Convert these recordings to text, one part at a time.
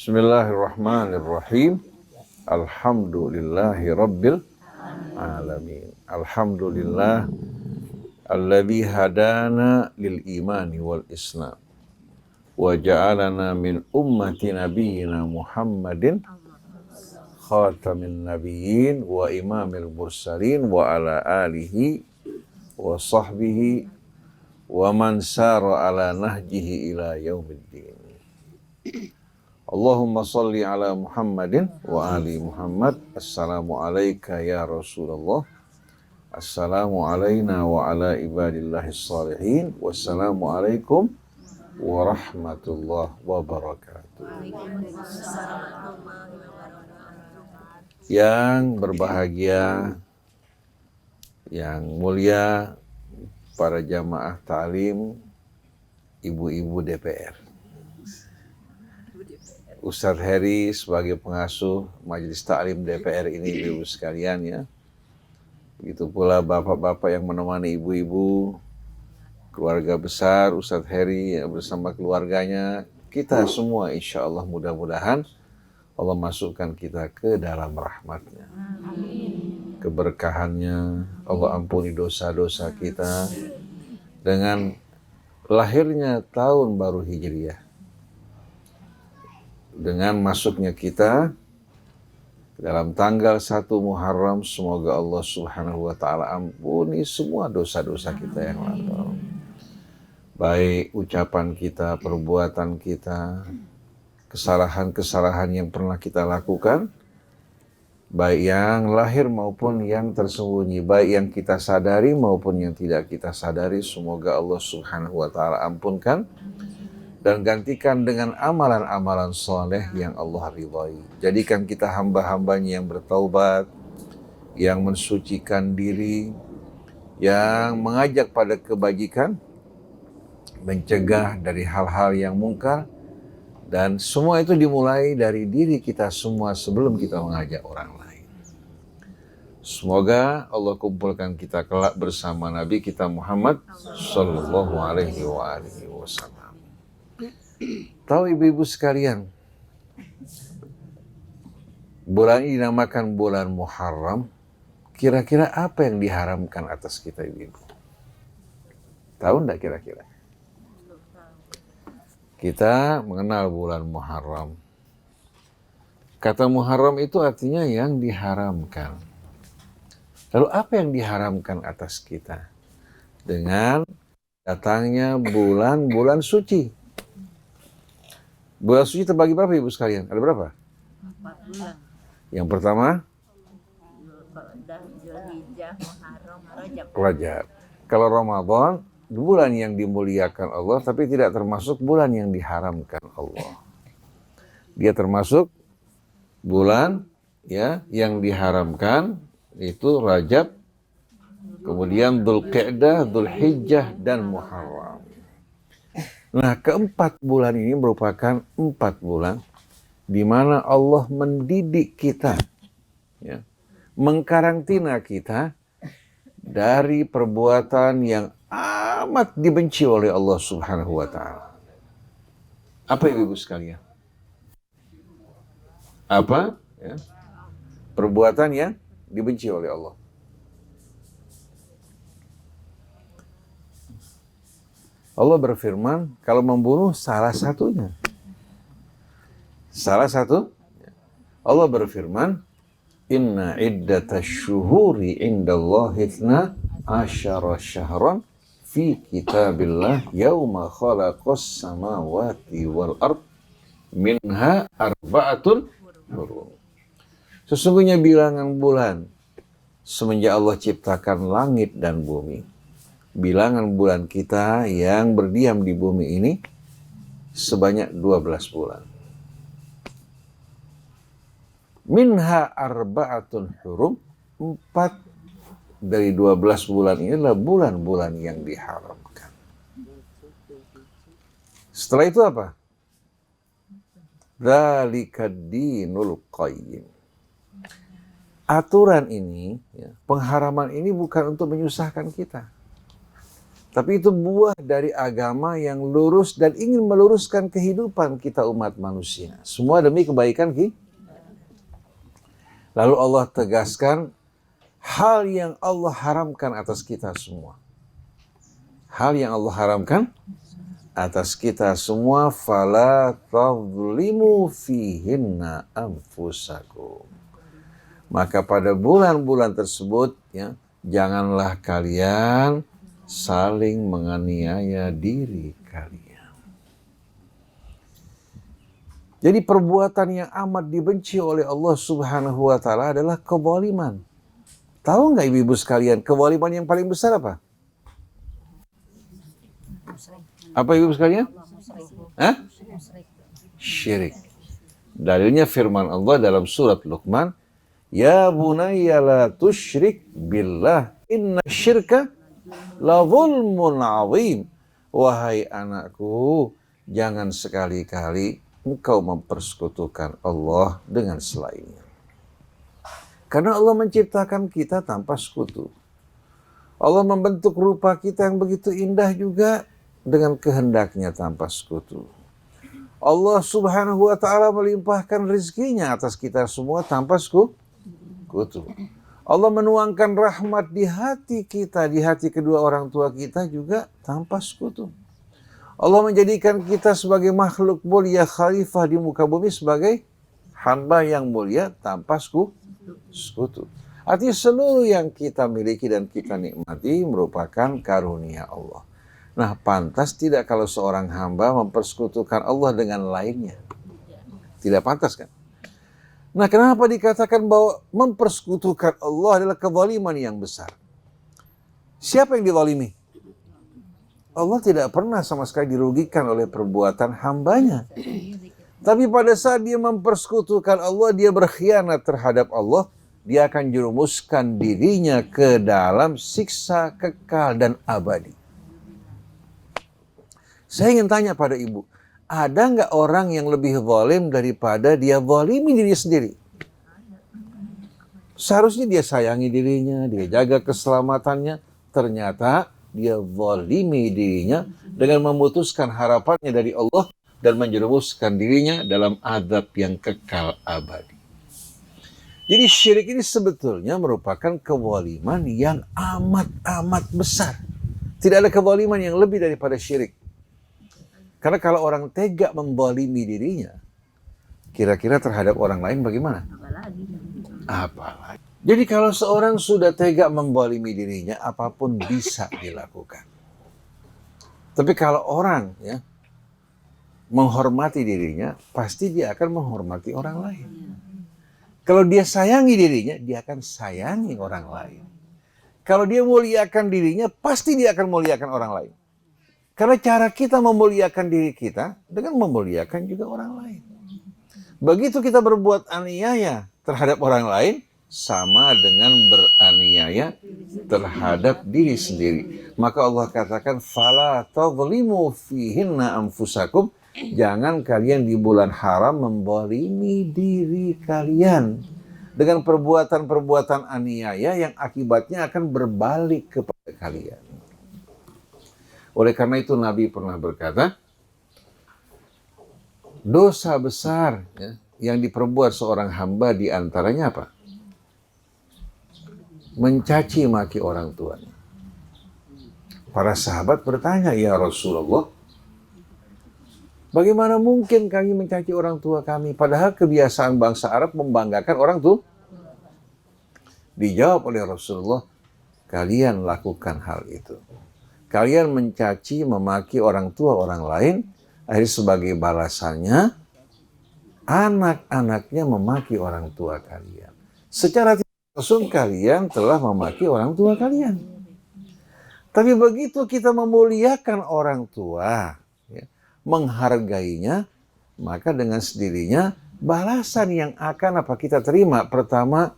Bismillahirrahmanirrahim. Alhamdulillahi rabbil alamin. Alhamdulillah alladzi hadana lil imani wal islam wa ja'alana min ummati nabiyyina Muhammadin khatamin nabiyyin wa imamil mursalin wa ala alihi wa sahbihi wa man sara ala nahjihi ila yaumiddin. Allahumma salli ala Muhammadin wa ali Muhammad. Assalamu alayka ya Rasulullah. Assalamu alayna wa ala ibadillahis salihin. Wassalamu alaikum warahmatullahi wabarakatuh. Yang berbahagia, yang mulia, para jamaah ta'lim, ibu-ibu DPR. Ustadz Heri sebagai pengasuh Majelis Ta'lim DPR ini, ibu sekalian ya. Begitu pula bapak-bapak yang menemani ibu-ibu, keluarga besar Ustadz Heri ya, bersama keluarganya. Kita semua insya Allah mudah-mudahan Allah masukkan kita ke dalam rahmatnya. Keberkahannya, Allah ampuni dosa-dosa kita dengan lahirnya tahun baru Hijriah. Dengan masuknya kita dalam tanggal 1 Muharram, semoga Allah Subhanahu wa ta'ala ampuni semua dosa-dosa kita yang lalu. Baik ucapan kita, perbuatan kita, kesalahan-kesalahan yang pernah kita lakukan, baik yang lahir maupun yang tersembunyi, baik yang kita sadari maupun yang tidak kita sadari, semoga Allah Subhanahu wa ta'ala ampunkan dan gantikan dengan amalan-amalan soleh yang Allah ridhai. Jadikan kita hamba-hambanya yang bertaubat, yang mensucikan diri, yang mengajak pada kebajikan, mencegah dari hal-hal yang mungkar, dan semua itu dimulai dari diri kita semua sebelum kita mengajak orang lain. Semoga Allah kumpulkan kita kelak bersama Nabi kita Muhammad sallallahu alaihi wasallam. Tahu ibu-ibu sekalian, bulan ini dinamakan bulan Muharram. Kira-kira apa yang diharamkan atas kita ibu-ibu? Tahu enggak kira-kira? Kita mengenal bulan Muharram. Kata Muharram itu artinya yang diharamkan. Lalu apa yang diharamkan atas kita? Dengan datangnya bulan-bulan suci. Bulan suci terbagi berapa ibu sekalian? Ada berapa? 4 bulan. Yang pertama? Rajab. Kalau Ramadan, bulan yang dimuliakan Allah, tapi tidak termasuk bulan yang diharamkan Allah. Dia termasuk bulan ya yang diharamkan, itu Rajab, kemudian Dzulqa'dah, Dzulhijjah, dan Muharram. Nah, keempat bulan ini merupakan 4 bulan di mana Allah mendidik kita, ya, mengkarantina kita dari perbuatan yang amat dibenci oleh Allah Subhanahu wa ta'ala. Apa ibu sekalian? Apa? Ya. Perbuatan yang dibenci oleh Allah. Allah berfirman, kalau membunuh salah satunya. Salah satu, Allah berfirman, Inna iddatash syuhuri indallahi 12 syahran fi kitabillah yauma khalaqas samawati wal ard minha arba'atun hurum. Sesungguhnya bilangan bulan semenjak Allah ciptakan langit dan bumi. Bilangan bulan kita yang berdiam di bumi ini sebanyak 12 bulan. Minha arba'atun hurum, 4 dari 12 bulan ini adalah bulan-bulan yang diharamkan. Setelah itu apa? Dzalikad dinul qayyim. Aturan ini, ya, pengharaman ini bukan untuk menyusahkan kita. Tapi itu buah dari agama yang lurus dan ingin meluruskan kehidupan kita umat manusia. Semua demi kebaikan kita. Lalu Allah tegaskan hal yang Allah haramkan atas kita semua. Hal yang Allah haramkan atas kita semua, fala tadhlimu fihinna anfusakum. Maka pada bulan-bulan tersebut ya, janganlah kalian saling menganiaya diri kalian. Jadi perbuatan yang amat dibenci oleh Allah Subhanahu wa taala adalah kezaliman. Tahu nggak ibu-ibu sekalian, kezaliman yang paling besar apa? Apa ibu sekalian? Hah? Syirik. Dalilnya firman Allah dalam surat Luqman, ya bunayya la tusyrik billah inna syirka la zulmun azim. Wahai anakku, jangan sekali-kali engkau mempersekutukan Allah dengan selainnya. Karena Allah menciptakan kita tanpa sekutu. Allah membentuk rupa kita yang begitu indah juga dengan kehendaknya tanpa sekutu. Allah Subhanahu wa taala melimpahkan rezekinya atas kita semua tanpa sekutu. Allah menuangkan rahmat di hati kita, di hati kedua orang tua kita juga tanpa sekutu. Allah menjadikan kita sebagai makhluk mulia khalifah di muka bumi sebagai hamba yang mulia tanpa sekutu. Artinya seluruh yang kita miliki dan kita nikmati merupakan karunia Allah. Nah, pantas tidak kalau seorang hamba mempersekutukan Allah dengan lainnya? Tidak pantas kan? Nah, kenapa dikatakan bahwa mempersekutukan Allah adalah kezaliman yang besar? Siapa yang dizalimi? Allah tidak pernah sama sekali dirugikan oleh perbuatan hambanya. Tapi pada saat dia mempersekutukan Allah, dia berkhianat terhadap Allah, dia akan jerumuskan dirinya ke dalam siksa kekal dan abadi. Saya ingin tanya pada ibu, ada nggak orang yang lebih zalim daripada dia zalimi diri sendiri? Seharusnya dia sayangi dirinya, dia jaga keselamatannya. Ternyata dia zalimi dirinya dengan memutuskan harapannya dari Allah dan menjerumuskan dirinya dalam azab yang kekal abadi. Jadi syirik ini sebetulnya merupakan kezaliman yang amat besar. Tidak ada kezaliman yang lebih daripada syirik. Karena kalau orang tega menzalimi dirinya, kira-kira terhadap orang lain bagaimana? Apalagi. Jadi kalau seorang sudah tega menzalimi dirinya, apapun bisa dilakukan. Tapi kalau orang ya menghormati dirinya, pasti dia akan menghormati orang lain. Kalau dia sayangi dirinya, dia akan sayangi orang lain. Kalau dia muliakan dirinya, pasti dia akan muliakan orang lain. Karena cara kita memuliakan diri kita dengan memuliakan juga orang lain. Begitu kita berbuat aniaya terhadap orang lain, sama dengan beraniaya terhadap diri sendiri. Maka Allah katakan, fala tadhlimu fihinna anfusakum. Jangan kalian di bulan haram menzalimi diri kalian dengan perbuatan-perbuatan aniaya yang akibatnya akan berbalik kepada kalian. Oleh karena itu Nabi pernah berkata, dosa besar ya, yang diperbuat seorang hamba di antaranya apa? Mencaci maki orang tuanya. Para sahabat bertanya, ya Rasulullah, bagaimana mungkin kami mencaci orang tua kami? Padahal kebiasaan bangsa Arab membanggakan orang tua. Dijawab oleh Rasulullah, kalian lakukan hal itu. Kalian mencaci, memaki orang tua orang lain, akhirnya sebagai balasannya, anak-anaknya memaki orang tua kalian. Secara tidak langsung kalian telah memaki orang tua kalian. Tapi begitu kita memuliakan orang tua, ya, menghargainya, maka dengan sendirinya balasan yang akan apa kita terima. Pertama,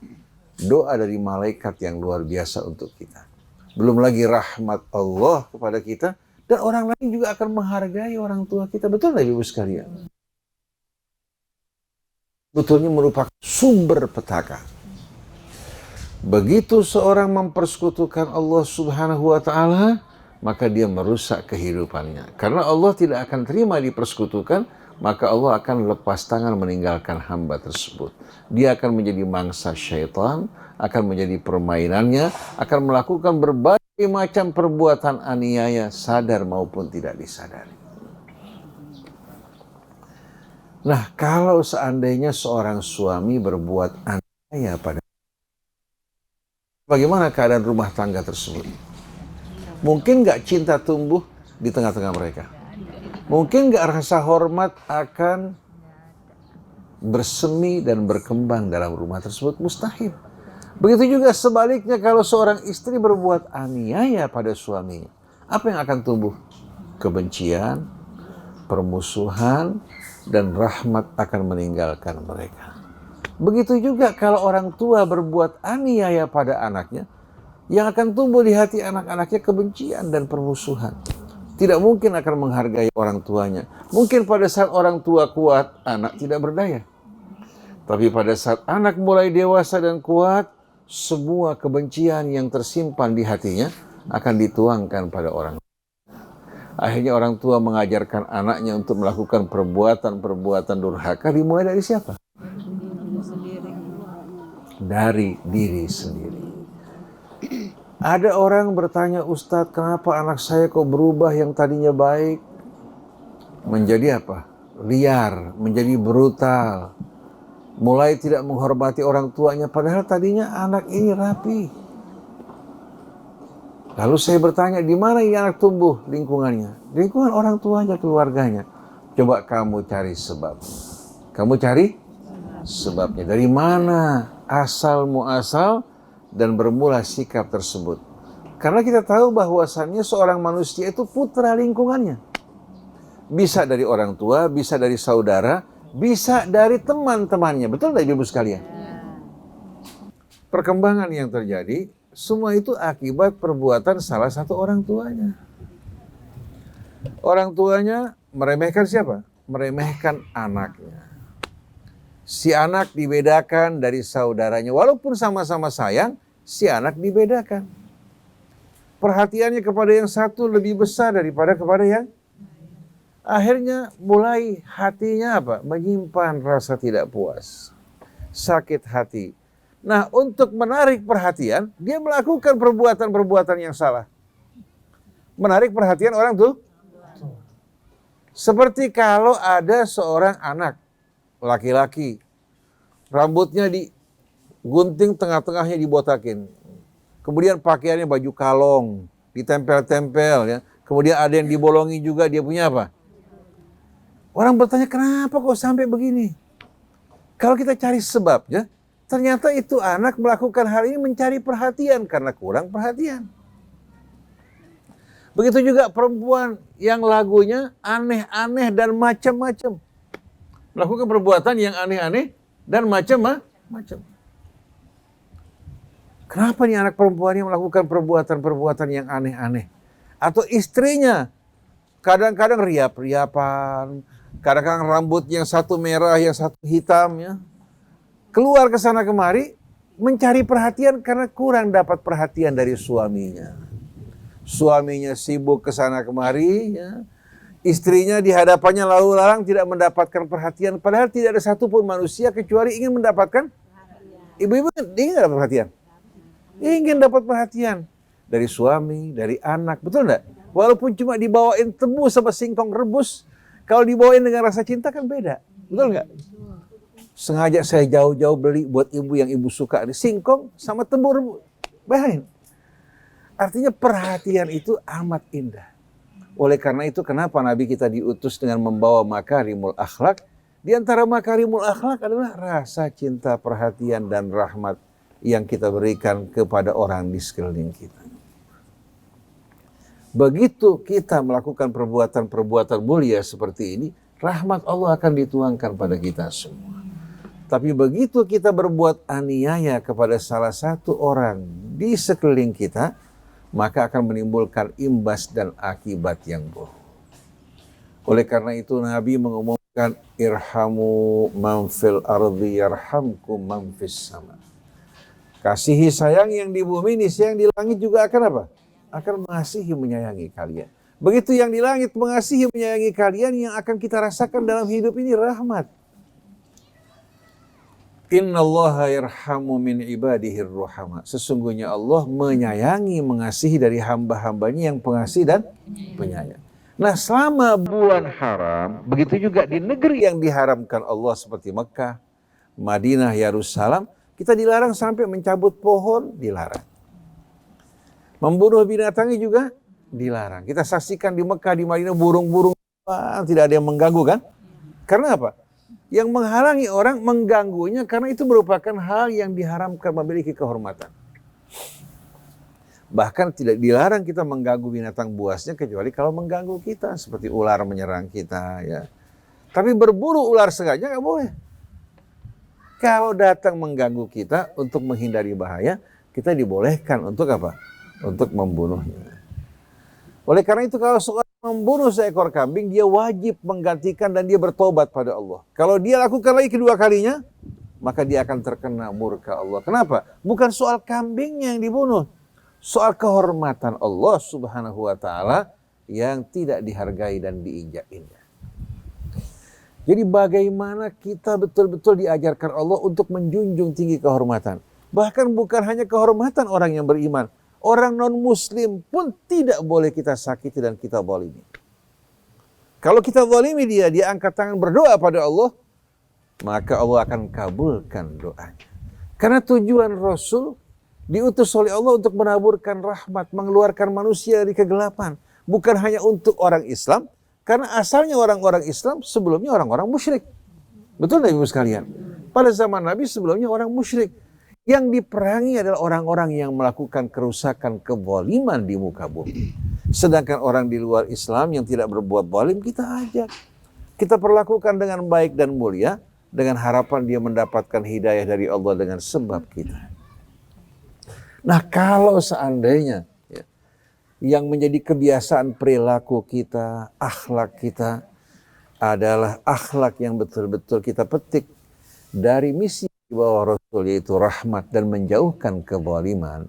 doa dari malaikat yang luar biasa untuk kita. Belum lagi rahmat Allah kepada kita, dan orang lain juga akan menghargai orang tua kita. Betul nggak Ibu sekalian? Betulnya merupakan sumber petaka. Begitu seorang mempersekutukan Allah Subhanahu wa taala, maka dia merusak kehidupannya. Karena Allah tidak akan terima dipersekutukan, maka Allah akan lepas tangan meninggalkan hamba tersebut. Dia akan menjadi mangsa syaitan, akan menjadi permainannya, akan melakukan berbagai macam perbuatan aniaya, sadar maupun tidak disadari. Nah, kalau seandainya seorang suami berbuat aniaya pada, bagaimana keadaan rumah tangga tersebut? Mungkin nggak cinta tumbuh di tengah-tengah mereka. Mungkin nggak rasa hormat akan bersemi dan berkembang dalam rumah tersebut, mustahil. Begitu juga sebaliknya kalau seorang istri berbuat aniaya pada suaminya, apa yang akan tumbuh? Kebencian, permusuhan, dan rahmat akan meninggalkan mereka. Begitu juga kalau orang tua berbuat aniaya pada anaknya, yang akan tumbuh di hati anak-anaknya kebencian dan permusuhan. Tidak mungkin akan menghargai orang tuanya. Mungkin pada saat orang tua kuat, anak tidak berdaya. Tapi pada saat anak mulai dewasa dan kuat, semua kebencian yang tersimpan di hatinya akan dituangkan pada orang tua. Akhirnya orang tua mengajarkan anaknya untuk melakukan perbuatan-perbuatan durhaka, dimulai dari siapa? Dari diri sendiri. Ada orang bertanya, Ustadz, kenapa anak saya kok berubah yang tadinya baik menjadi apa? Liar, menjadi brutal. Mulai tidak menghormati orang tuanya, padahal tadinya anak ini rapi. Lalu saya bertanya, di mana ini anak tumbuh lingkungannya? Lingkungan orang tuanya, keluarganya. Coba kamu cari sebabnya. Kamu cari sebabnya. Dari mana asal muasal dan bermula sikap tersebut. Karena kita tahu bahwasannya seorang manusia itu putra lingkungannya. Bisa dari orang tua, bisa dari saudara, bisa dari teman-temannya. Betul tidak Ibu sekalian? Perkembangan yang terjadi, semua itu akibat perbuatan salah satu orang tuanya. Orang tuanya meremehkan siapa? Meremehkan anaknya. Si anak dibedakan dari saudaranya. Walaupun sama-sama sayang, si anak dibedakan. Perhatiannya kepada yang satu lebih besar daripada kepada yang. Akhirnya mulai hatinya apa? Menyimpan rasa tidak puas. Sakit hati. Nah, untuk menarik perhatian, dia melakukan perbuatan-perbuatan yang salah. Menarik perhatian orang tuh. Seperti kalau ada seorang anak laki-laki, rambutnya digunting, tengah-tengahnya dibotakin. Kemudian pakaiannya baju kalong, ditempel-tempel ya. Kemudian ada yang dibolongi juga, dia punya apa? Orang bertanya, kenapa kok sampai begini? Kalau kita cari sebabnya, ternyata itu anak melakukan hal ini mencari perhatian karena kurang perhatian. Begitu juga perempuan yang lagunya aneh-aneh dan macam-macam. Melakukan perbuatan yang aneh-aneh dan macam-macam. Kenapa nih anak perempuan yang melakukan perbuatan-perbuatan yang aneh-aneh? Atau istrinya kadang-kadang riap-riapan, kadang-kadang rambut yang satu merah, yang satu hitam ya. Keluar ke sana kemari mencari perhatian karena kurang dapat perhatian dari suaminya. Suaminya sibuk ke sana kemari ya. Istrinya di hadapannya lalu lalang tidak mendapatkan perhatian. Padahal tidak ada satupun manusia kecuali ingin mendapatkan. Ibu-ibu ingin dapat perhatian. Ingin dapat perhatian. Dari suami, dari anak. Betul enggak? Walaupun cuma dibawain tebu sama singkong rebus. Kalau dibawain dengan rasa cinta kan beda. Betul enggak? Sengaja saya jauh-jauh beli buat ibu yang ibu suka. Singkong sama tebu rebus. Bayangin. Artinya perhatian itu amat indah. Oleh karena itu kenapa Nabi kita diutus dengan membawa makarimul akhlak? Di antara makarimul akhlak adalah rasa cinta, perhatian, dan rahmat yang kita berikan kepada orang di sekeliling kita. Begitu kita melakukan perbuatan-perbuatan mulia seperti ini, rahmat Allah akan dituangkan pada kita semua. Tapi begitu kita berbuat aniaya kepada salah satu orang di sekeliling kita, maka akan menimbulkan imbas dan akibat yang buruk. Oleh karena itu Nabi mengumumkan, irhamu man fil ardi yarhamkum man fis sama. Kasihi sayang yang di bumi ini, sayang di langit juga akan apa? akan mengasihi menyayangi kalian. Begitu yang di langit mengasihi menyayangi kalian, yang akan kita rasakan dalam hidup ini rahmat. Innallaha yarhamu min ibadihir ruhama. Sesungguhnya Allah menyayangi, mengasihi dari hamba-hambanya yang pengasih dan penyayang. Nah, selama bulan haram, begitu juga di negeri yang diharamkan Allah seperti Mekah, Madinah, Yerusalem, kita dilarang sampai mencabut pohon, dilarang. Membunuh binatangnya juga dilarang. Kita saksikan di Mekah, di Madinah, burung-burung tidak ada yang mengganggu kan? Karena apa? Yang menghalangi orang mengganggunya karena itu merupakan hal yang diharamkan, memiliki kehormatan. Bahkan tidak dilarang kita mengganggu binatang buasnya kecuali kalau mengganggu kita, seperti ular menyerang kita ya. Tapi berburu ular sengaja nggak boleh. Kalau datang mengganggu kita untuk menghindari bahaya, kita dibolehkan untuk apa? Untuk membunuhnya. Oleh karena itu kalau seorang membunuh seekor kambing, dia wajib menggantikan dan dia bertobat pada Allah. Kalau dia lakukan lagi kedua kalinya, maka dia akan terkena murka Allah. Kenapa? Bukan soal kambingnya yang dibunuh, soal kehormatan Allah Subhanahu wa ta'ala yang tidak dihargai dan diinjak-injak. Jadi bagaimana kita betul-betul diajarkan Allah untuk menjunjung tinggi kehormatan. Bahkan bukan hanya kehormatan orang yang beriman, orang non-muslim pun tidak boleh kita sakiti dan kita zalimi. Kalau kita zalimi dia angkat tangan berdoa pada Allah, maka Allah akan kabulkan doanya. Karena tujuan Rasul diutus oleh Allah untuk menaburkan rahmat, mengeluarkan manusia dari kegelapan. Bukan hanya untuk orang Islam, karena asalnya orang-orang Islam sebelumnya orang-orang musyrik. Betul Nabi sekalian? Pada zaman Nabi sebelumnya orang musyrik. Yang diperangi adalah orang-orang yang melakukan kerusakan, kezaliman di muka bumi. Sedangkan orang di luar Islam yang tidak berbuat zalim kita ajak. Kita perlakukan dengan baik dan mulia dengan harapan dia mendapatkan hidayah dari Allah dengan sebab kita. Nah, kalau seandainya ya, yang menjadi kebiasaan perilaku kita, akhlak kita adalah akhlak yang betul-betul kita petik dari misi di bawah Rasul, yaitu rahmat dan menjauhkan kezaliman,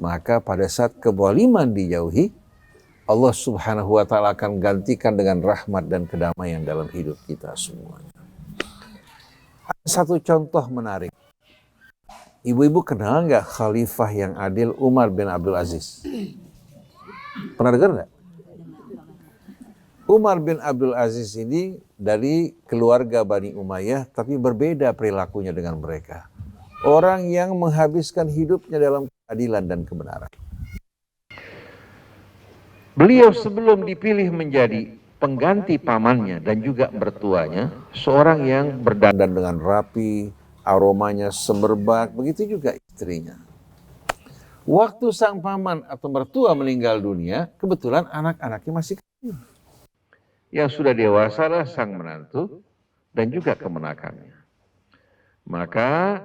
maka pada saat kezaliman dijauhi, Allah Subhanahu wa ta'ala akan gantikan dengan rahmat dan kedamaian dalam hidup kita semuanya. Ada satu contoh menarik. Ibu-ibu kenal nggak khalifah yang adil Umar bin Abdul Aziz? Pernah dengar nggak? Umar bin Abdul Aziz ini dari keluarga Bani Umayyah, tapi berbeda perilakunya dengan mereka. Orang yang menghabiskan hidupnya dalam keadilan dan kebenaran. Beliau sebelum dipilih menjadi pengganti pamannya dan juga mertuanya, seorang yang berdandan dengan rapi, aromanya semerbak, begitu juga istrinya. Waktu sang paman atau mertua meninggal dunia, kebetulan anak-anaknya masih kecil. Yang sudah dewasa lah sang menantu dan juga kemenakannya. Maka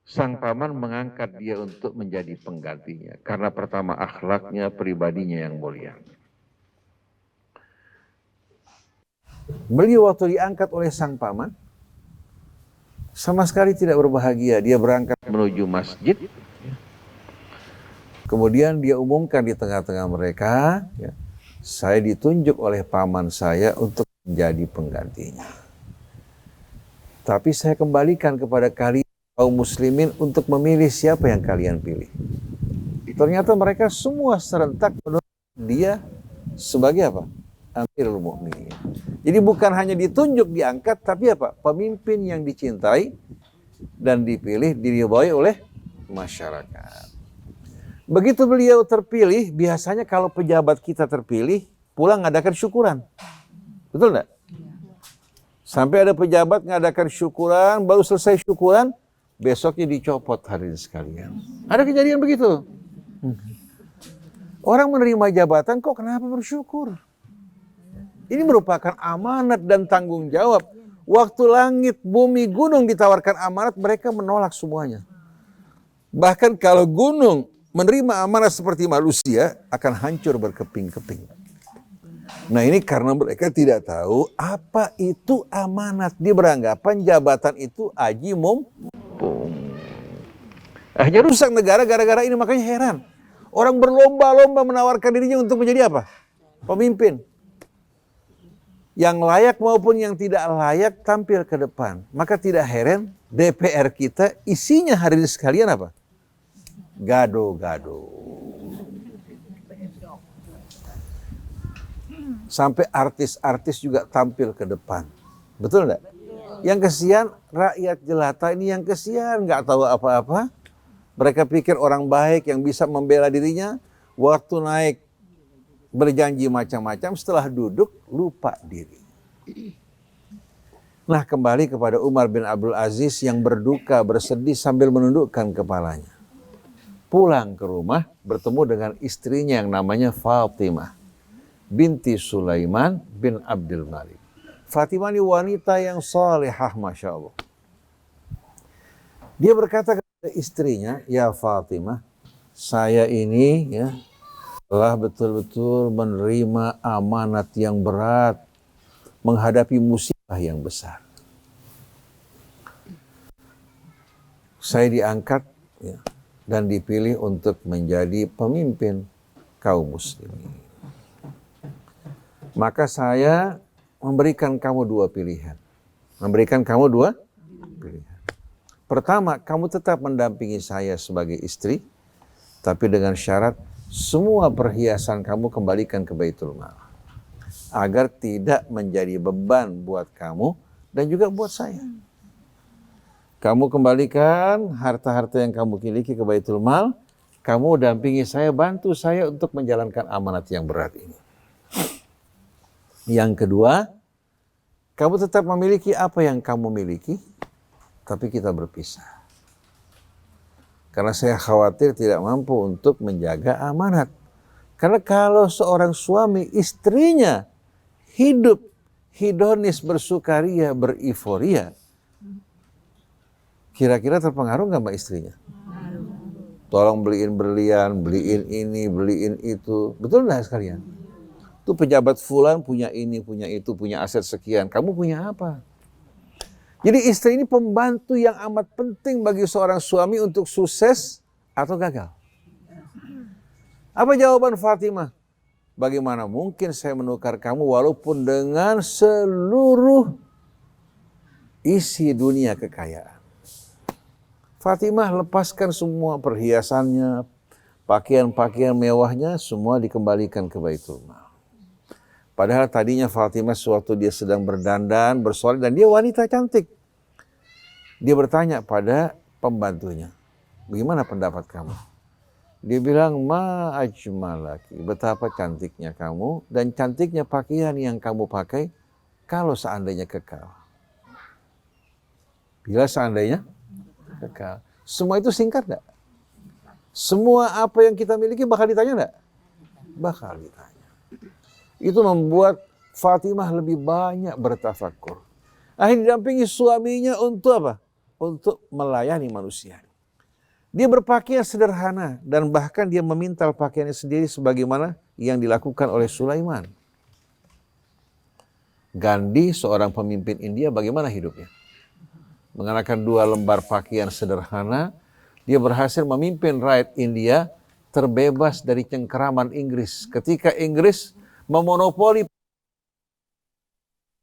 sang paman mengangkat dia untuk menjadi penggantinya. Karena pertama akhlaknya, pribadinya yang mulia. Beliau waktu diangkat oleh sang paman, sama sekali tidak berbahagia. Dia berangkat menuju masjid. Kemudian dia umumkan di tengah-tengah mereka, ya, saya ditunjuk oleh paman saya untuk menjadi penggantinya. Tapi saya kembalikan kepada kalian kaum muslimin untuk memilih siapa yang kalian pilih. Ternyata mereka semua serentak menunjuk dia sebagai apa? Amirul Mukminin. Jadi bukan hanya ditunjuk, diangkat, tapi apa? Pemimpin yang dicintai dan dipilih, diridhoi oleh masyarakat. Begitu beliau terpilih, biasanya kalau pejabat kita terpilih, pulang ngadakan syukuran. Betul enggak? Sampai ada pejabat ngadakan syukuran, baru selesai syukuran, besoknya dicopot hadirin sekalian. Ada kejadian begitu. Orang menerima jabatan kok kenapa bersyukur? Ini merupakan amanat dan tanggung jawab. Waktu langit, bumi, gunung ditawarkan amanat, mereka menolak semuanya. Bahkan kalau gunung menerima amanat seperti manusia, akan hancur berkeping-keping. Nah ini karena mereka tidak tahu apa itu amanat. Dia beranggapan jabatan itu aji mumpung. Akhirnya rusak negara gara-gara ini, makanya heran. Orang berlomba-lomba menawarkan dirinya untuk menjadi apa? Pemimpin. Yang layak maupun yang tidak layak tampil ke depan. Maka tidak heran DPR kita isinya hari ini sekalian apa? Gado-gado. Sampai artis-artis juga tampil ke depan. Betul enggak? Yang kesian rakyat jelata ini yang kesian, nggak tahu apa-apa. Mereka pikir orang baik yang bisa membela dirinya, waktu naik berjanji macam-macam, setelah duduk lupa diri. Nah, kembali kepada Umar bin Abdul Aziz yang berduka, bersedih sambil menundukkan kepalanya. Pulang ke rumah bertemu dengan istrinya yang namanya Fatimah binti Sulaiman bin Abdul Malik. Fatimah ini wanita yang salihah, Masya Allah. Dia berkata kepada istrinya, ya Fatimah, saya ini ya telah betul-betul menerima amanat yang berat, menghadapi musibah yang besar. Saya diangkat ya, dan dipilih untuk menjadi pemimpin kaum muslimin. Maka saya memberikan kamu dua pilihan. Memberikan kamu dua pilihan. Pertama, kamu tetap mendampingi saya sebagai istri, tapi dengan syarat semua perhiasan kamu kembalikan ke Baitul Mal. Agar tidak menjadi beban buat kamu dan juga buat saya. Kamu kembalikan harta-harta yang kamu miliki ke Baitul Mal, kamu dampingi saya, bantu saya untuk menjalankan amanat yang berat ini. Yang kedua, kamu tetap memiliki apa yang kamu miliki, tapi kita berpisah. Karena saya khawatir tidak mampu untuk menjaga amanat. Karena kalau seorang suami istrinya hidup hedonis, bersukaria, beriforia, kira-kira terpengaruh nggak sama istrinya? Tolong beliin berlian, beliin ini, beliin itu. Betul nggak sekalian? Itu pejabat fulan punya ini, punya itu, punya aset sekian. Kamu punya apa? Jadi istri ini pembantu yang amat penting bagi seorang suami untuk sukses atau gagal. Apa jawaban Fatimah? Bagaimana mungkin saya menukar kamu walaupun dengan seluruh isi dunia kekayaan. Fatimah lepaskan semua perhiasannya, pakaian-pakaian mewahnya, semua dikembalikan ke Baitul Mal. Padahal tadinya Fatimah sewaktu dia sedang berdandan, bersolek, dan dia wanita cantik. Dia bertanya pada pembantunya, bagaimana pendapat kamu? Dia bilang, ma ajmalaki, betapa cantiknya kamu dan cantiknya pakaian yang kamu pakai kalau seandainya kekal. Bila seandainya kekal. Semua itu singkat enggak? Semua apa yang kita miliki bakal ditanya enggak? Bakal ditanya. Itu membuat Fatimah lebih banyak bertafakur. Akhirnya didampingi suaminya untuk apa? Untuk melayani manusia. Dia berpakaian sederhana dan bahkan dia memintal pakaiannya sendiri sebagaimana yang dilakukan oleh Sulaiman. Gandhi, seorang pemimpin India, bagaimana hidupnya? Mengenakan 2 lembar pakaian sederhana, dia berhasil memimpin rakyat India terbebas dari cengkeraman Inggris. Ketika Inggris memonopoli,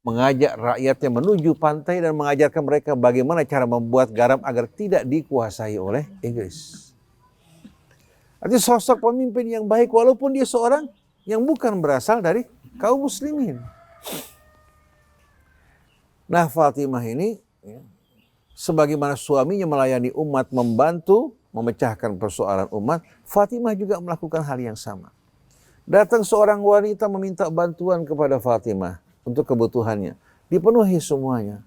mengajak rakyatnya menuju pantai dan mengajarkan mereka bagaimana cara membuat garam agar tidak dikuasai oleh Inggris. Artinya sosok pemimpin yang baik walaupun dia seorang yang bukan berasal dari kaum muslimin. Nah, Fatimah ini sebagaimana suaminya melayani umat, membantu memecahkan persoalan umat, Fatimah juga melakukan hal yang sama. Datang seorang wanita meminta bantuan kepada Fatimah untuk kebutuhannya. Dipenuhi semuanya.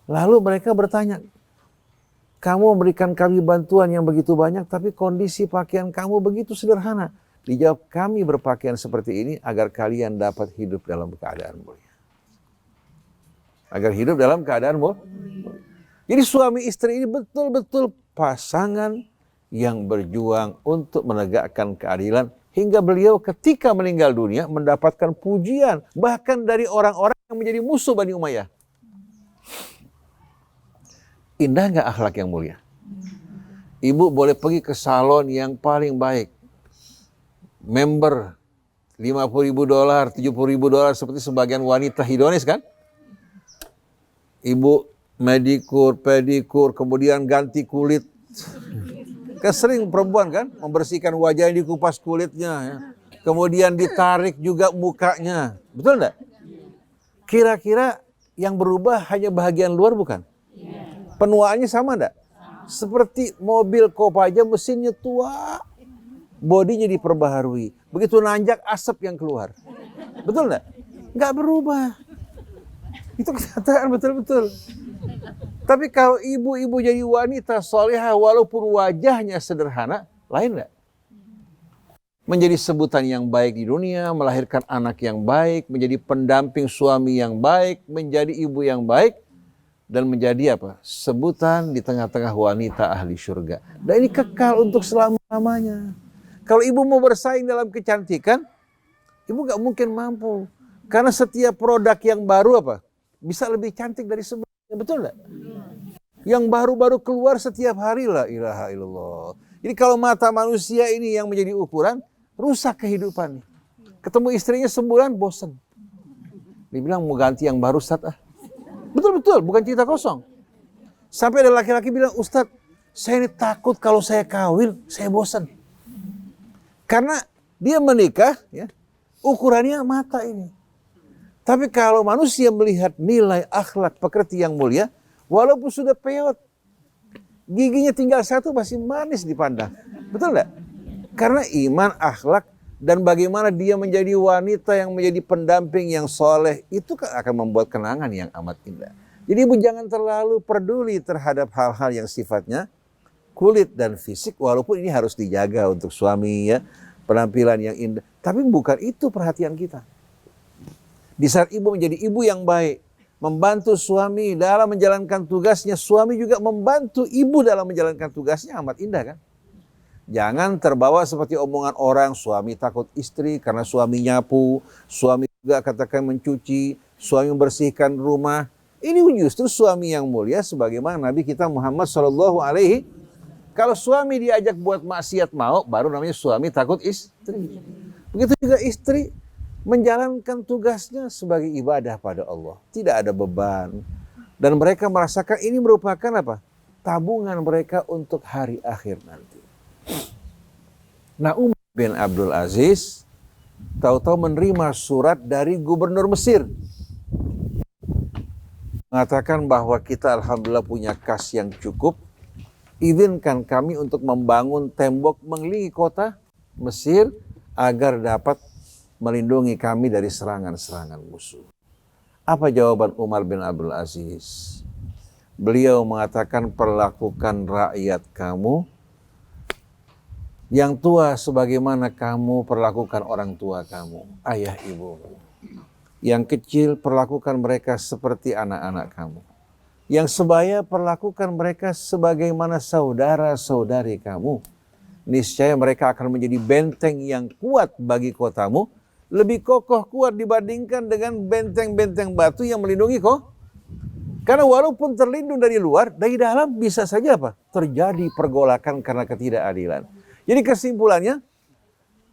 Lalu mereka bertanya, kamu memberikan kami bantuan yang begitu banyak, tapi kondisi pakaian kamu begitu sederhana. Dijawab, kami berpakaian seperti ini agar kalian dapat hidup dalam keadaan mulia. Agar hidup dalam keadaan mulia. Jadi suami istri ini betul-betul pasangan yang berjuang untuk menegakkan keadilan. Hingga beliau ketika meninggal dunia mendapatkan pujian bahkan dari orang-orang yang menjadi musuh Bani Umayyah. Indah nggak akhlak yang mulia? Ibu boleh pergi ke salon yang paling baik. member $50.000, $70.000 seperti sebagian wanita hedonis kan? Ibu medikur, pedikur, kemudian ganti kulit. Kan sering perempuan kan membersihkan wajahnya, dikupas kulitnya, ya. Kemudian ditarik juga mukanya. Betul enggak? Kira-kira yang berubah hanya bagian luar bukan? Penuaannya sama enggak? Seperti mobil Kopaja mesinnya tua, bodinya diperbaharui. Begitu nanjak asap yang keluar. Betul enggak? Enggak berubah. Itu kenyataan betul-betul. Tapi kalau ibu-ibu jadi wanita solehah walaupun wajahnya sederhana, lain enggak? Menjadi sebutan yang baik di dunia, melahirkan anak yang baik, menjadi pendamping suami yang baik, menjadi ibu yang baik, dan menjadi apa? Sebutan di tengah-tengah wanita ahli surga. Dan ini kekal untuk selama-lamanya. Kalau ibu mau bersaing dalam kecantikan, ibu gak mungkin mampu. Karena setiap produk yang baru apa? Bisa lebih cantik dari sebelumnya, betul gak? Yang baru-baru keluar setiap hari, la ilaha illallah. Jadi kalau mata manusia ini yang menjadi ukuran, rusak kehidupan. Ketemu istrinya sebulan, bosan. Dibilang mau ganti yang baru, Ustaz. Betul-betul, bukan cerita kosong. Sampai ada laki-laki bilang, Ustaz, saya ini takut kalau saya kawin, saya bosan. Karena dia menikah, ya, ukurannya mata ini. Tapi kalau manusia melihat nilai akhlak pekerti yang mulia, walaupun sudah peot, giginya tinggal satu masih manis dipandang. Betul enggak? Karena iman, akhlak, dan bagaimana dia menjadi wanita yang menjadi pendamping yang soleh, itu akan membuat kenangan yang amat indah. Jadi ibu jangan terlalu peduli terhadap hal-hal yang sifatnya kulit dan fisik, walaupun ini harus dijaga untuk suami, ya, penampilan yang indah. Tapi bukan itu perhatian kita. Di saat ibu menjadi ibu yang baik, membantu suami dalam menjalankan tugasnya, suami juga membantu ibu dalam menjalankan tugasnya, amat indah kan? Jangan terbawa seperti omongan orang, suami takut istri karena suami nyapu, suami juga katakan mencuci, suami membersihkan rumah. Ini justru suami yang mulia sebagaimana Nabi kita Muhammad SAW. Kalau suami diajak buat maksiat mau, baru namanya suami takut istri. Begitu juga istri menjalankan tugasnya sebagai ibadah pada Allah. Tidak ada beban. Dan mereka merasakan ini merupakan apa? Tabungan mereka untuk hari akhir nanti. Nah, Umar bin Abdul Aziz tahu-tahu menerima surat dari gubernur Mesir. Mengatakan bahwa kita alhamdulillah punya kas yang cukup. Izinkan kami untuk membangun tembok mengelilingi kota Mesir agar dapat melindungi kami dari serangan-serangan musuh. Apa jawaban Umar bin Abdul Aziz? Beliau mengatakan, perlakukan rakyat kamu yang tua sebagaimana kamu perlakukan orang tua kamu, ayah ibu. Yang kecil perlakukan mereka seperti anak-anak kamu. Yang sebaya perlakukan mereka sebagaimana saudara-saudari kamu. Niscaya mereka akan menjadi benteng yang kuat bagi kotamu, lebih kokoh kuat dibandingkan dengan benteng-benteng batu yang melindungi kau. Karena walaupun terlindung dari luar, dari dalam bisa saja apa? Terjadi pergolakan karena ketidakadilan. Jadi kesimpulannya,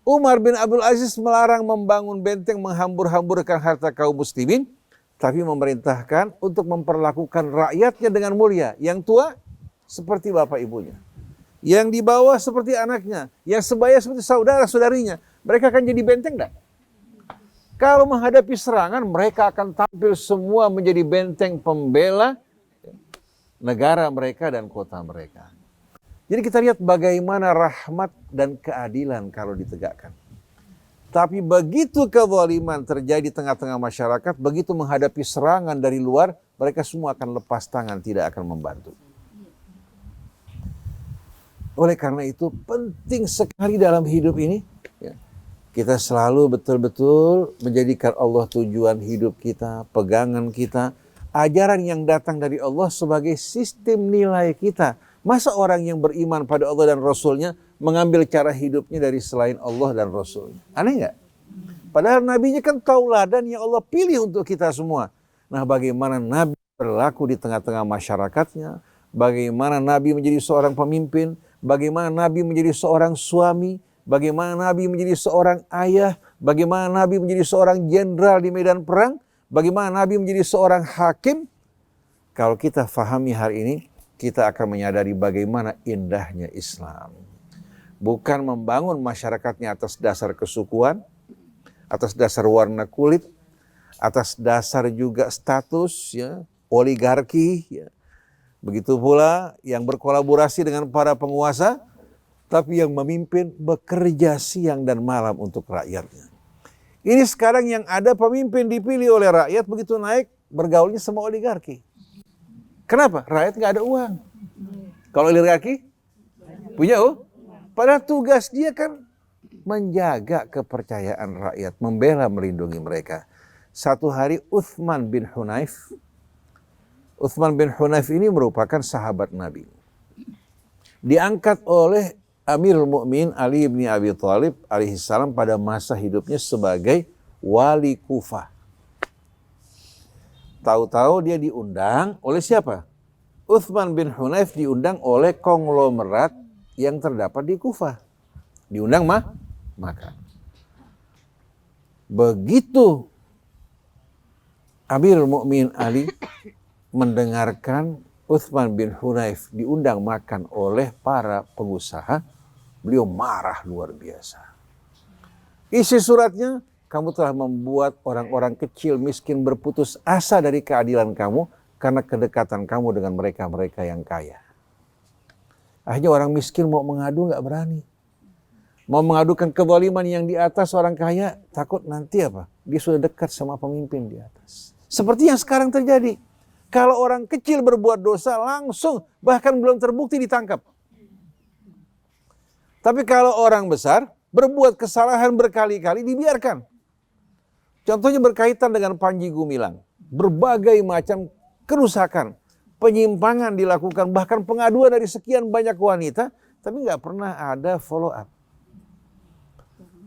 Umar bin Abdul Aziz melarang membangun benteng menghambur-hamburkan harta kaum muslimin, tapi memerintahkan untuk memperlakukan rakyatnya dengan mulia. Yang tua seperti bapak ibunya, yang di bawah seperti anaknya, yang sebaya seperti saudara-saudarinya. Mereka akan jadi benteng enggak? Kalau menghadapi serangan, mereka akan tampil semua menjadi benteng pembela negara mereka dan kota mereka. Jadi kita lihat bagaimana rahmat dan keadilan kalau ditegakkan. Tapi begitu kezaliman terjadi di tengah-tengah masyarakat, begitu menghadapi serangan dari luar, mereka semua akan lepas tangan, tidak akan membantu. Oleh karena itu penting sekali dalam hidup ini, ya, kita selalu betul-betul menjadikan Allah tujuan hidup kita, pegangan kita, ajaran yang datang dari Allah sebagai sistem nilai kita. Masa orang yang beriman pada Allah dan Rasulnya mengambil cara hidupnya dari selain Allah dan Rasulnya? Aneh nggak? Padahal Nabinya kan tauladan yang Allah pilih untuk kita semua. Nah, bagaimana Nabi berlaku di tengah-tengah masyarakatnya, bagaimana Nabi menjadi seorang pemimpin, bagaimana Nabi menjadi seorang suami, bagaimana Nabi menjadi seorang ayah, bagaimana Nabi menjadi seorang jenderal di medan perang, bagaimana Nabi menjadi seorang hakim. Kalau kita fahami hari ini, kita akan menyadari bagaimana indahnya Islam. Bukan membangun masyarakatnya atas dasar kesukuan, atas dasar warna kulit, atas dasar juga status, ya, oligarki, ya. Begitu pula yang berkolaborasi dengan para penguasa, tapi yang memimpin bekerja siang dan malam untuk rakyatnya. Ini sekarang yang ada pemimpin dipilih oleh rakyat, begitu naik bergaulnya sama oligarki. Kenapa? Rakyat nggak ada uang. Kalau oligarki punya padahal tugas dia kan menjaga kepercayaan rakyat, membela, melindungi mereka. Satu hari Uthman bin Hunayf ini merupakan sahabat Nabi. Diangkat oleh Amirul Mukminin Ali bin Abi Thalib alaihissalam pada masa hidupnya sebagai wali Kufah. Tahu-tahu dia diundang oleh siapa? Uthman bin Hunayf diundang oleh konglomerat yang terdapat di Kufah. Diundang makan. Begitu Amirul Mukminin Ali mendengarkan Uthman bin Hunayf diundang makan oleh para pengusaha, beliau marah luar biasa. Isi suratnya, kamu telah membuat orang-orang kecil miskin berputus asa dari keadilan kamu karena kedekatan kamu dengan mereka-mereka yang kaya. Akhirnya orang miskin mau mengadu nggak berani. Mau mengadukan kezaliman yang di atas orang kaya, takut nanti apa? Dia sudah dekat sama pemimpin di atas. Seperti yang sekarang terjadi. Kalau orang kecil berbuat dosa langsung, bahkan belum terbukti ditangkap. Tapi kalau orang besar berbuat kesalahan berkali-kali dibiarkan. Contohnya berkaitan dengan Panji Gumilang. Berbagai macam kerusakan, penyimpangan dilakukan, bahkan pengaduan dari sekian banyak wanita, tapi nggak pernah ada follow up.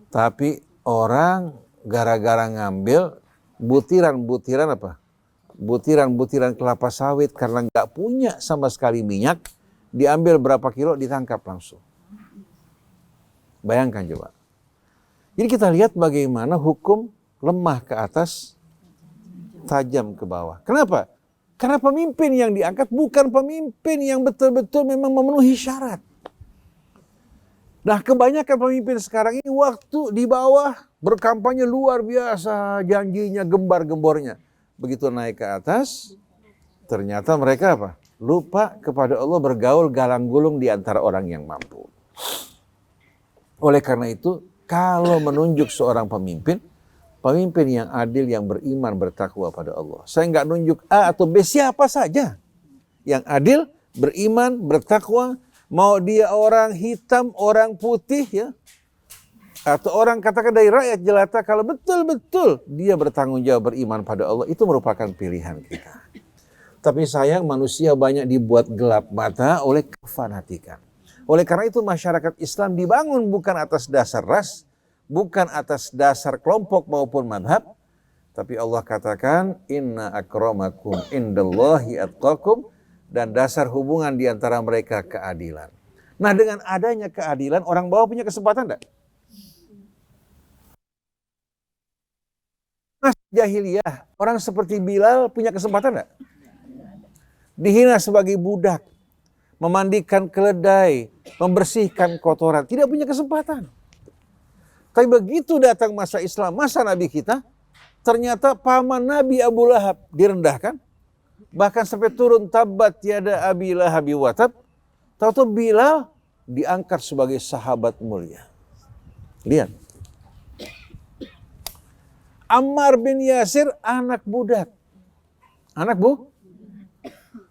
Tapi orang gara-gara ngambil butiran-butiran apa? Butiran-butiran kelapa sawit karena nggak punya sama sekali minyak, diambil berapa kilo ditangkap langsung. Bayangkan coba. Jadi kita lihat bagaimana hukum lemah ke atas, tajam ke bawah. Kenapa? Karena pemimpin yang diangkat bukan pemimpin yang betul-betul memang memenuhi syarat. Nah, kebanyakan pemimpin sekarang ini waktu di bawah berkampanye luar biasa, janjinya gembar-gembornya. Begitu naik ke atas, ternyata mereka apa? Lupa kepada Allah, bergaul galang gulung di antara orang yang mampu. Oleh karena itu, kalau menunjuk seorang pemimpin, pemimpin yang adil, yang beriman, bertakwa pada Allah. Saya nggak nunjuk A atau B, siapa saja yang adil, beriman, bertakwa, mau dia orang hitam, orang putih, ya, atau orang katakan dari rakyat jelata, kalau betul-betul dia bertanggung jawab beriman pada Allah, itu merupakan pilihan kita. Tapi sayang manusia banyak dibuat gelap mata oleh kefanatikan. Oleh karena itu masyarakat Islam dibangun bukan atas dasar ras, bukan atas dasar kelompok maupun madhab, tapi Allah katakan inna akramakum indallahi atqakum, dan dasar hubungan di antara mereka keadilan. Nah, dengan adanya keadilan, orang bawah punya kesempatan enggak? Mas jahiliyah, orang seperti Bilal punya kesempatan enggak? Dihina sebagai budak, memandikan keledai, membersihkan kotoran, tidak punya kesempatan. Tapi begitu datang masa Islam, masa Nabi kita, ternyata paman Nabi Abu Lahab direndahkan, bahkan sampai turun tabat yada Abi Lahabi watab. Tahu-tahu Bilal diangkat sebagai sahabat mulia. Lihat. Ammar bin Yasir anak budak.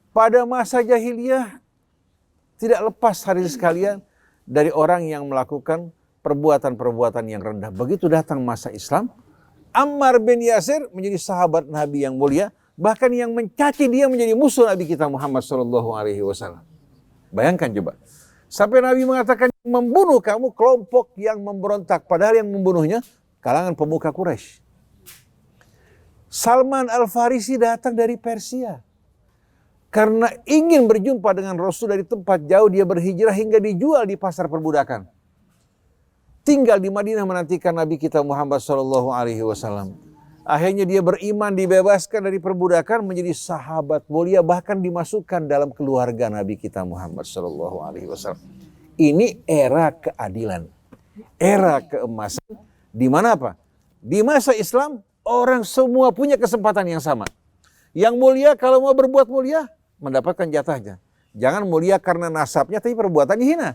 Pada masa jahiliyah tidak lepas hadirin sekalian dari orang yang melakukan perbuatan-perbuatan yang rendah. Begitu datang masa Islam, Ammar bin Yasir menjadi sahabat Nabi yang mulia, bahkan yang mencaci dia menjadi musuh Nabi kita Muhammad SAW. Bayangkan coba. Sampai Nabi mengatakan membunuh kamu kelompok yang memberontak. Padahal yang membunuhnya kalangan pemuka Quraisy. Salman Al-Farisi datang dari Persia. Karena ingin berjumpa dengan Rasul dari tempat jauh, dia berhijrah hingga dijual di pasar perbudakan. tinggal di Madinah menantikan Nabi kita Muhammad SAW. Akhirnya dia beriman, dibebaskan dari perbudakan, menjadi sahabat mulia, bahkan dimasukkan dalam keluarga Nabi kita Muhammad SAW. Ini era keadilan, era keemasan, di mana apa? Di masa Islam, orang semua punya kesempatan yang sama. Yang mulia kalau mau berbuat mulia, mendapatkan jatahnya. Jangan mulia karena nasabnya, tapi perbuatannya hina.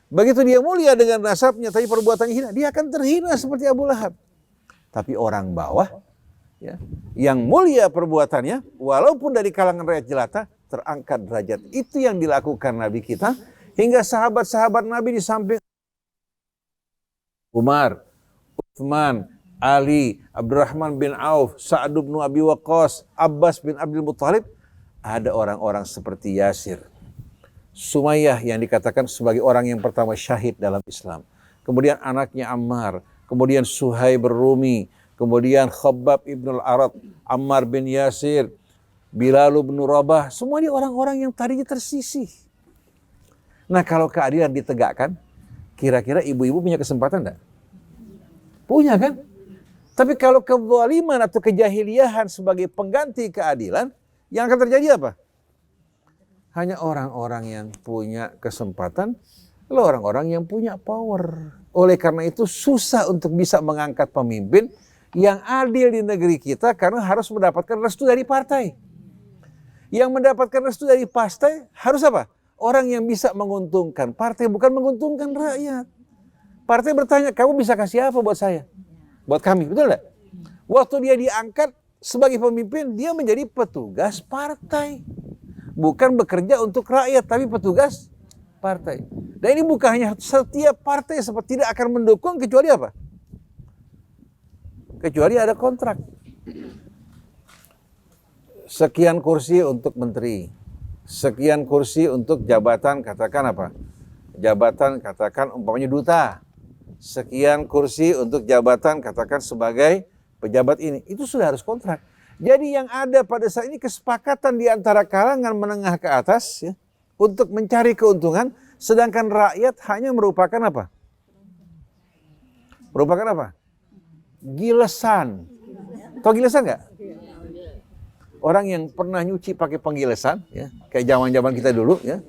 Begitu dia mulia dengan nasabnya, tapi perbuatannya hina, dia akan terhina seperti Abu Lahab. Tapi orang bawah, ya, yang mulia perbuatannya, walaupun dari kalangan rakyat jelata, terangkat derajat. Itu yang dilakukan Nabi kita, hingga sahabat-sahabat Nabi di samping Umar, Uthman, Ali, Abdurrahman bin Auf, Sa'ad bin Abi Waqqas, Abbas bin Abdul Muttalib, ada orang-orang seperti Yasir, Sumayyah yang dikatakan sebagai orang yang pertama syahid dalam Islam. Kemudian anaknya Ammar, kemudian Suhaib Rumi, kemudian Khabbab ibn al-Arad, Ammar bin Yasir, Bilal bin Rabah, semua ini orang-orang yang tadinya tersisih. Nah, kalau keadilan ditegakkan, kira-kira ibu-ibu punya kesempatan enggak? Punya kan? Tapi kalau kezaliman atau kejahiliahan sebagai pengganti keadilan, yang akan terjadi apa? Hanya orang-orang yang punya kesempatan, lalu orang-orang yang punya power. Oleh karena itu susah untuk bisa mengangkat pemimpin yang adil di negeri kita karena harus mendapatkan restu dari partai. Yang mendapatkan restu dari partai harus apa? Orang yang bisa menguntungkan partai, bukan menguntungkan rakyat. Partai bertanya, kamu bisa kasih apa buat saya? Buat kami, betul enggak? Waktu dia diangkat sebagai pemimpin, dia menjadi petugas partai. Bukan bekerja untuk rakyat, tapi petugas partai. Dan ini bukan hanya setiap partai seperti tidak akan mendukung kecuali apa? Kecuali ada kontrak. Sekian kursi untuk menteri. Sekian kursi untuk jabatan, katakan apa? Jabatan katakan umpamanya duta. Sekian kursi untuk jabatan katakan sebagai pejabat ini. Itu sudah harus kontrak. Jadi yang ada pada saat ini kesepakatan di antara kalangan menengah ke atas ya, untuk mencari keuntungan, sedangkan rakyat hanya merupakan apa? Merupakan apa? Gilesan. Tahu gilesan nggak? Orang yang pernah nyuci pakai penggilesan, ya, kayak zaman-zaman kita dulu, ya,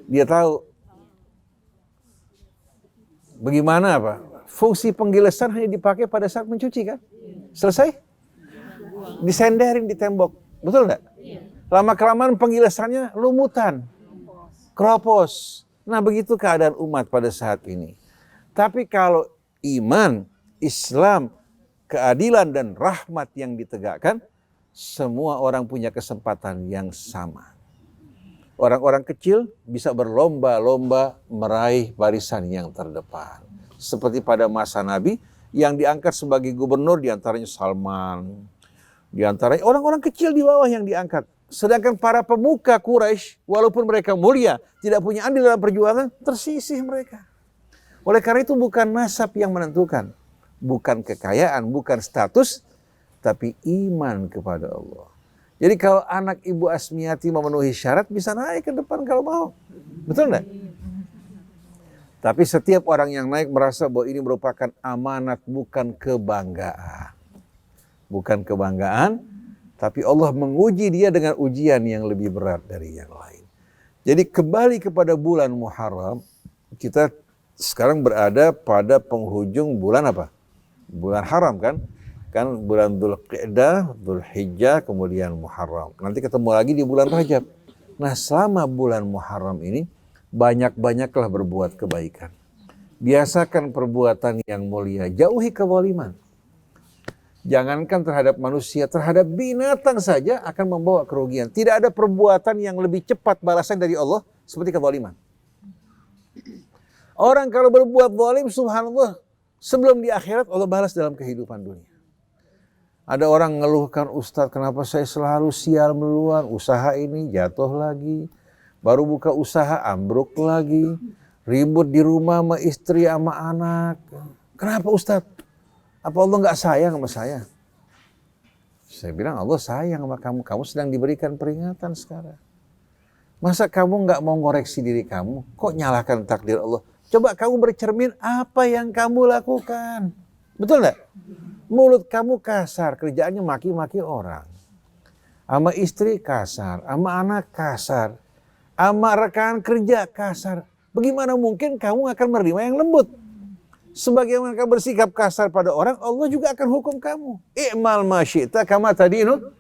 dia tahu bagaimana apa? Fungsi penggilesan hanya dipakai pada saat mencuci kan? Selesai? Disenderin di tembok, betul nggak? Lama-kelamaan penggilesannya lumutan, keropos. Nah begitu keadaan umat pada saat ini. Tapi kalau iman, Islam, keadilan dan rahmat yang ditegakkan, semua orang punya kesempatan yang sama. Orang-orang kecil bisa berlomba-lomba meraih barisan yang terdepan. Seperti pada masa Nabi yang diangkat sebagai gubernur diantaranya Salman. Diantaranya orang-orang kecil di bawah yang diangkat. Sedangkan para pemuka Quraisy, walaupun mereka mulia, tidak punya andil dalam perjuangan, tersisih mereka. Oleh karena itu bukan nasab yang menentukan. Bukan kekayaan, bukan status, tapi iman kepada Allah. Jadi kalau anak Ibu Asmiati memenuhi syarat, bisa naik ke depan kalau mau. Betul enggak? Tapi setiap orang yang naik merasa bahwa ini merupakan amanat, bukan kebanggaan. Bukan kebanggaan, tapi Allah menguji dia dengan ujian yang lebih berat dari yang lain. Jadi kembali kepada bulan Muharram, kita sekarang berada pada penghujung bulan apa? Bulan haram kan? Kan bulan Dzulqa'dah, Dzulhijjah, kemudian Muharram. Nanti ketemu lagi di bulan Rajab. Nah selama bulan Muharram ini, banyak-banyaklah berbuat kebaikan. Biasakan perbuatan yang mulia, jauhi kezaliman. Jangankan terhadap manusia, terhadap binatang saja akan membawa kerugian. Tidak ada perbuatan yang lebih cepat balasan dari Allah seperti kezaliman. Orang kalau berbuat zalim, subhanallah, sebelum di akhirat Allah balas dalam kehidupan dunia. Ada orang ngeluhkan, Ustadz kenapa saya selalu sial meluang, usaha ini jatuh lagi, baru buka usaha ambruk lagi, ribut di rumah sama istri sama anak. Kenapa Ustadz? Apa Allah nggak sayang sama saya? Saya bilang Allah sayang sama kamu, kamu sedang diberikan peringatan sekarang. Masa kamu nggak mau ngoreksi diri kamu? Kok nyalahkan takdir Allah? Coba kamu bercermin apa yang kamu lakukan. Betul nggak? Mulut kamu kasar, kerjaannya maki-maki orang. Sama istri kasar, sama anak kasar, sama rekan kerja kasar. Bagaimana mungkin kamu akan menerima yang lembut? Sebagaimana kamu bersikap kasar pada orang, Allah juga akan hukum kamu. I'mal ma syi'ta kama tadinu.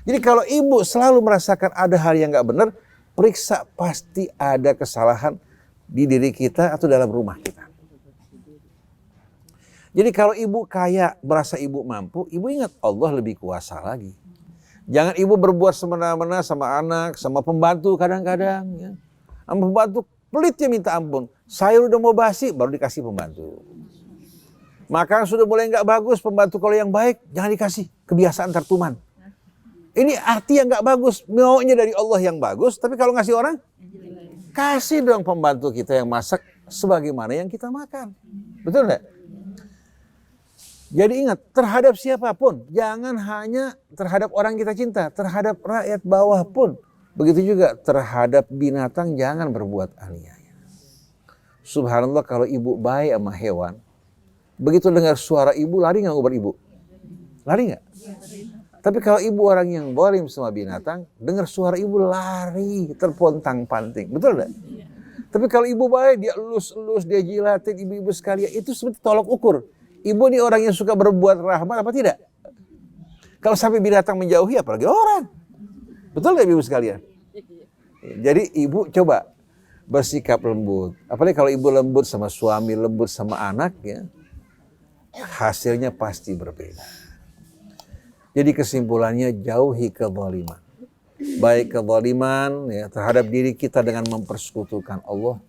Jadi kalau ibu selalu merasakan ada hal yang nggak benar, periksa pasti ada kesalahan di diri kita atau dalam rumah kita. Jadi kalau ibu kaya, merasa ibu mampu, ibu ingat Allah lebih kuasa lagi. Jangan ibu berbuat semena-mena sama anak, sama pembantu kadang-kadang. Ya. Sama pembantu pelitnya minta ampun. Sayur udah mau basi, baru dikasih pembantu. Makanan sudah mulai nggak bagus, pembantu kalau yang baik, jangan dikasih. Kebiasaan tertuman. Ini arti yang nggak bagus. Maunya dari Allah yang bagus, tapi kalau ngasih orang, kasih dong pembantu kita yang masak sebagaimana yang kita makan. Betul nggak? Jadi ingat, terhadap siapapun, jangan hanya terhadap orang kita cinta, terhadap rakyat bawah pun. Begitu juga terhadap binatang, jangan berbuat aniaya. Subhanallah, kalau ibu baik sama hewan, begitu dengar suara ibu, lari nggak ngobrol ibu? Lari nggak? Tapi kalau ibu orang yang zalim sama binatang, dengar suara ibu lari, terpontang-panting. Betul nggak? Tapi kalau ibu baik, dia elus-elus, dia jilatin ibu-ibu sekalian, itu seperti tolok ukur. Ibu ini orang yang suka berbuat rahmat apa tidak? Kalau sampai binatang menjauhi, apalagi orang. Betul nggak ibu sekalian? Jadi ibu coba bersikap lembut. Apalagi kalau ibu lembut sama suami, lembut sama anak, ya, hasilnya pasti berbeda. Jadi kesimpulannya, jauhi kezaliman. Baik kezaliman ya, terhadap diri kita dengan mempersekutukan Allah.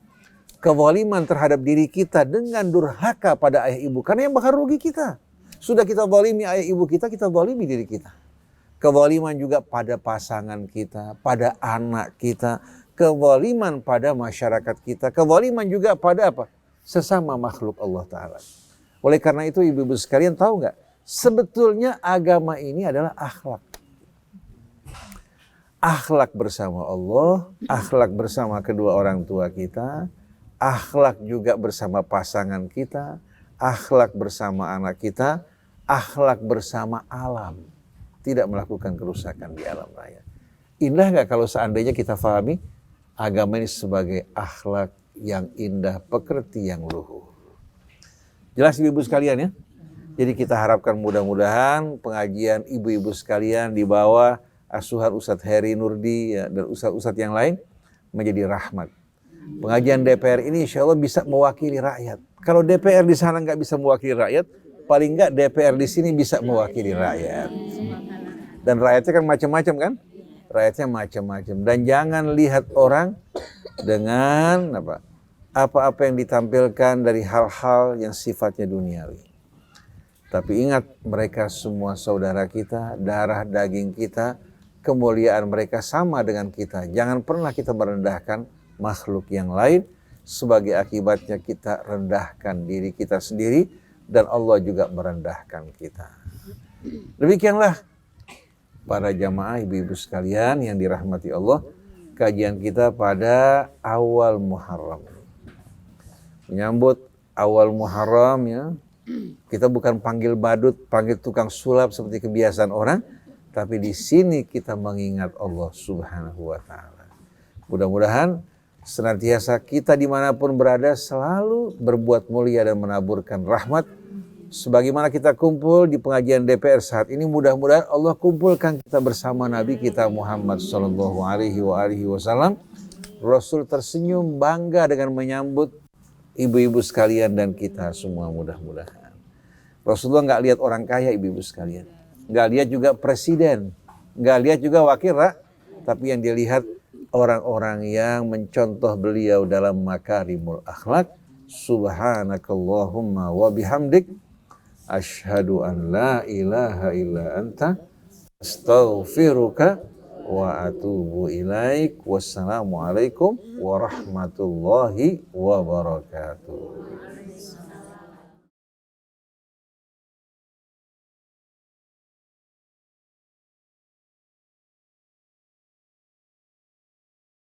Kezaliman terhadap diri kita dengan durhaka pada ayah ibu. Karena yang bakal rugi kita. Sudah kita zalimi ayah ibu kita, kita zalimi diri kita. Kezaliman juga pada pasangan kita, pada anak kita. Kezaliman pada masyarakat kita. Kezaliman juga pada apa? Sesama makhluk Allah Ta'ala. Oleh karena itu ibu-ibu sekalian tahu nggak? Sebetulnya agama ini adalah akhlak. Akhlak bersama Allah, akhlak bersama kedua orang tua kita, akhlak juga bersama pasangan kita, akhlak bersama anak kita, akhlak bersama alam. Tidak melakukan kerusakan di alam raya. Indah nggak kalau seandainya kita fahami agama ini sebagai akhlak yang indah, pekerti yang luhur. Jelas ibu-ibu sekalian ya? Jadi kita harapkan mudah-mudahan pengajian ibu-ibu sekalian di bawah asuhan Ustadz Heri Nurdi ya, dan ustadz-ustadz yang lain menjadi rahmat. Pengajian DPR ini insya Allah bisa mewakili rakyat. Kalau DPR di sana nggak bisa mewakili rakyat, paling nggak DPR di sini bisa mewakili rakyat. Dan rakyatnya kan macam-macam kan? Rakyatnya macam-macam. Dan jangan lihat orang dengan apa-apa yang ditampilkan dari hal-hal yang sifatnya duniawi. Tapi ingat, mereka semua saudara kita, darah daging kita, kemuliaan mereka sama dengan kita. Jangan pernah kita merendahkan makhluk yang lain, sebagai akibatnya kita rendahkan diri kita sendiri, dan Allah juga merendahkan kita. Demikianlah para jamaah ibu-ibu sekalian yang dirahmati Allah, kajian kita pada awal Muharram. Menyambut awal Muharram ya, kita bukan panggil badut, panggil tukang sulap seperti kebiasaan orang, tapi di sini kita mengingat Allah Subhanahu wa Ta'ala. Mudah-mudahan senantiasa kita dimanapun berada selalu berbuat mulia dan menaburkan rahmat. Sebagaimana kita kumpul di pengajian DPR saat ini, mudah-mudahan Allah kumpulkan kita bersama Nabi kita Muhammad Sallallahu Alaihi Wasallam. Rasul tersenyum bangga dengan menyambut ibu-ibu sekalian dan kita semua mudah-mudahan. Rasulullah nggak lihat orang kaya ibu-ibu sekalian, nggak lihat juga presiden, nggak lihat juga wakil rakyat, tapi yang dia lihat orang-orang yang mencontoh beliau dalam makarimul akhlak. Subhanakallahumma wa bihamdik, asyhadu an la ilaha illa anta, astaghfiruka wa atubu ilaik. Wassalamualaikum warahmatullahi wabarakatuh.